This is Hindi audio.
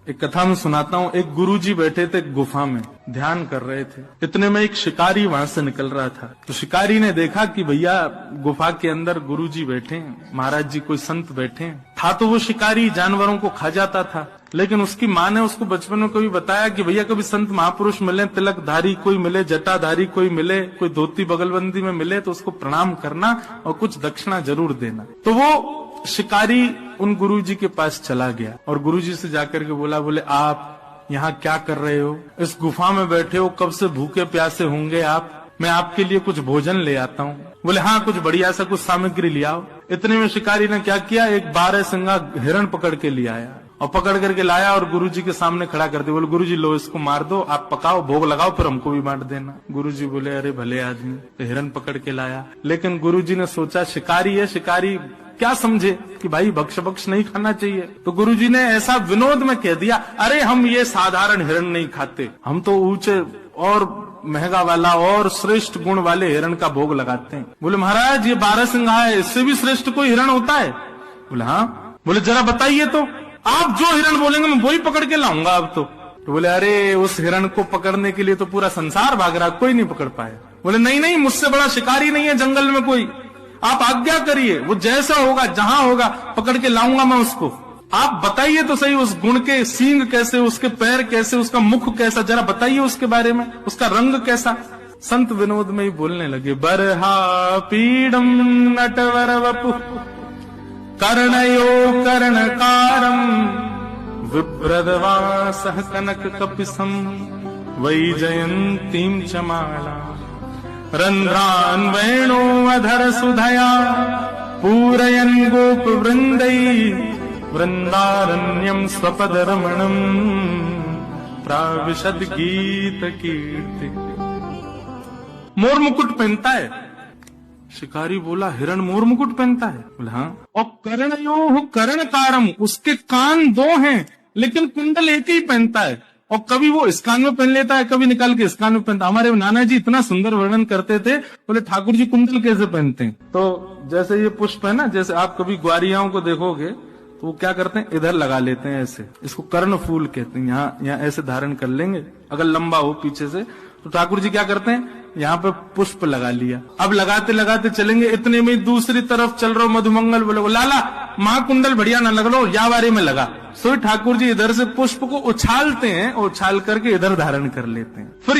एक कथा में सुनाता हूँ। एक गुरुजी बैठे थे गुफा में, ध्यान कर रहे थे। इतने में एक शिकारी वहां से निकल रहा था। तो शिकारी ने देखा कि भैया गुफा के अंदर गुरुजी बैठे हैं, महाराज जी कोई संत बैठे हैं। था तो वो शिकारी जानवरों को खा जाता था, लेकिन उसकी माँ ने उसको बचपन में कभी बताया कि भैया कभी संत महापुरुष मिले, तिलकधारी कोई मिले, जटाधारी कोई मिले, कोई धोती बगलबंदी में मिले तो उसको प्रणाम करना और कुछ दक्षिणा जरूर देना। तो वो शिकारी उन गुरुजी के पास चला गया और गुरुजी से जाकर के बोले आप यहाँ क्या कर रहे हो? इस गुफा में बैठे हो, कब से भूखे प्यासे होंगे आप, मैं आपके लिए कुछ भोजन ले आता हूँ। बोले हाँ, कुछ बढ़िया सा कुछ सामग्री ले आओ। इतने में शिकारी ने क्या किया, एक 12 सिंगा हिरण पकड़ के ले आया और पकड़ करके लाया और गुरुजी के सामने खड़ा कर दिया। बोले गुरुजी लो इसको मार दो, आप पकाओ, भोग लगाओ, फिर हमको भी बांट देना। गुरुजी बोले अरे भले आदमी, तो हिरण पकड़ के लाया। लेकिन गुरुजी ने सोचा शिकारी है, शिकारी क्या समझे कि भाई भक्ष भक्ष नहीं खाना चाहिए। तो गुरुजी ने ऐसा विनोद में कह दिया, अरे हम ये साधारण हिरण नहीं खाते, हम तो ऊंचे और महंगा वाला और श्रेष्ठ गुण वाले हिरण का भोग लगाते हैं। बोले महाराज ये 12 सिंगा है, इससे भी श्रेष्ठ कोई हिरण होता है? बोले हाँ। बोले जरा बताइए तो, आप जो हिरण बोलेंगे मैं वही पकड़ के लाऊंगा अब तो। बोले अरे उस हिरण को पकड़ने के लिए तो पूरा संसार भाग रहा, कोई नहीं पकड़ पाया। बोले नहीं नहीं, मुझसे बड़ा शिकारी नहीं है जंगल में कोई, आप आज्ञा करिए, वो जैसा होगा जहां होगा पकड़ के लाऊंगा मैं उसको। आप बताइए तो सही, उस गुण के सींग कैसे, उसके पैर कैसे, उसका मुख कैसा, जरा बताइए उसके बारे में, उसका रंग कैसा। संत विनोद में ही बोलने लगे, बरहा पीडम नटवर वपु कर्णयो कर्णकारम विभ्रदवासः कनक कपिसम वैजयंतीं च माला रंध्रान् वेणो अधर सुधया पूरयन् गोप वृंदै वृंदारण्यम स्वपद रमणम प्राविशद गीत कीर्ति। मोर मुकुट पहनता है? शिकारी बोला हिरण मोर मुकुट पहनता है? बोला हाँ। और कर्णयो कर्णकारम, उसके कान 2 हैं लेकिन कुंडल एक ही पहनता है, और कभी वो इस कान में पहन लेता है, कभी निकाल के इस कान में पहनता है। हमारे नाना जी इतना सुंदर वर्णन करते थे, बोले ठाकुर जी कुंडल कैसे पहनते हैं? तो जैसे ये पुष्प है ना, जैसे आप कभी ग्वारियाओं को देखोगे तो वो क्या करते हैं, इधर लगा लेते हैं ऐसे, इसको कर्ण फूल कहते हैं। यहाँ ऐसे धारण कर लेंगे, अगर लंबा हो पीछे से, तो ठाकुर जी क्या करते हैं, यहाँ पे पुष्प लगा लिया। अब लगाते लगाते चलेंगे, इतने में दूसरी तरफ चल रहा हो मधुमंगल, बोले लाला महाकुंडल बढ़िया ना लग लो, या बारे में लगा। सो ठाकुर जी इधर से पुष्प को उछालते हैं, उछाल करके इधर धारण कर लेते हैं। फिर